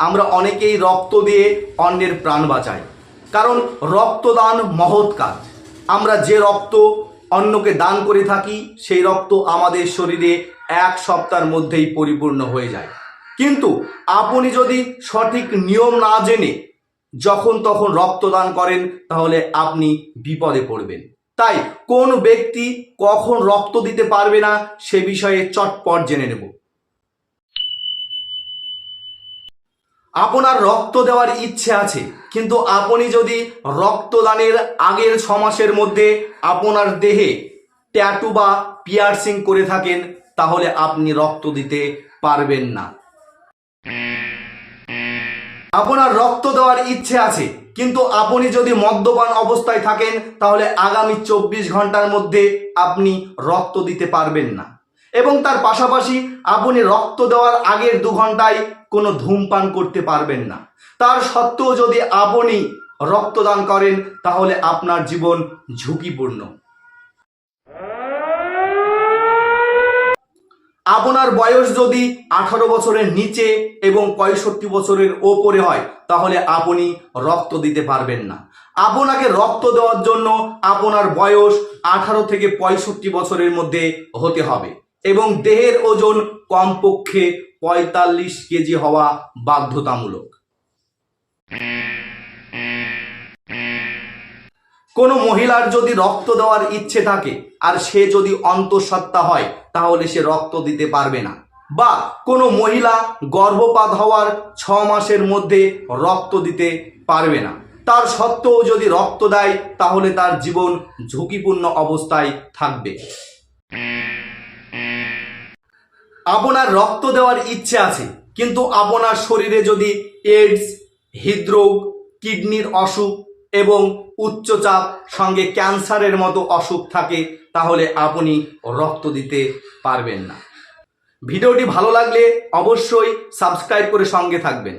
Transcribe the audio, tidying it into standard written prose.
আমরা অনেকেই রক্ত দিয়ে অন্যের প্রাণ বাঁচাই, কারণ রক্তদান মহৎ কাজ। আমরা যে রক্ত অন্যকে দান করে থাকি সেই রক্ত আমাদের শরীরে 1 সপ্তাহের মধ্যেই পরিপূর্ণ হয়ে যায়। কিন্তু আপনি যদি সঠিক নিয়ম না জেনে যখন তখন রক্তদান করেন তাহলে আপনি বিপদে পড়বেন। তাই কোন ব্যক্তি কখন রক্ত দিতে পারবে না সে বিষয়ে চটপট জেনে নেব। আপনার রক্ত দেওয়ার ইচ্ছে আছে, কিন্তু আপনি যদি রক্তদানের আগের 6 মাসের মধ্যে আপনার দেহে ট্যাটু বা পিয়ার্সিং করে থাকেন তাহলে আপনি রক্ত দিতে পারবেন না। আপনার রক্ত দেওয়ার ইচ্ছে আছে, কিন্তু আপনি যদি মদ্যপান অবস্থায় থাকেন তাহলে আগামী 24 ঘন্টার মধ্যে আপনি রক্ত দিতে পারবেন না। এবং তার পাশাপাশি আপনি রক্ত দেওয়ার আগের 2 ঘন্টায় কোনো ধূমপান করতে পারবেন না। তার সত্ত্বেও যদি আপনি রক্তদান করেন তাহলে আপনার জীবন ঝুঁকিপূর্ণ। আপনার বয়স যদি 18 বছরের নিচে এবং 65 বছরের ওপরে হয় তাহলে আপনি রক্ত দিতে পারবেন না। আপনাকে রক্ত দেওয়ার জন্য আপনার বয়স 18 থেকে 65 বছরের মধ্যে হতে হবে এবং দেহের ওজন কমপক্ষে 45 কেজি হওয়া বাধ্যতামূলক। কোনো মহিলার যদি রক্ত দেওয়ার ইচ্ছে থাকে আর সে যদি অন্তঃসত্ত্বা হয় তাহলে সে রক্ত দিতে পারবে না, বা কোনো মহিলা গর্ভপাত হওয়ার 6 মাসের মধ্যে রক্ত দিতে পারবে না। তার সত্ত্বেও যদি রক্ত দেয় তাহলে তার জীবন ঝুঁকিপূর্ণ অবস্থায় থাকবে। আপনার রক্ত দেওয়ার ইচ্ছে আছে, কিন্তু আপনার শরীরে যদি এইডস, হৃদরোগ, কিডনির অসুখ এবং উচ্চচাপ সঙ্গে ক্যান্সারের মতো অসুখ থাকে তাহলে আপনি রক্ত দিতে পারবেন না। ভিডিওটি ভালো লাগলে অবশ্যই সাবস্ক্রাইব করে সঙ্গে থাকবেন।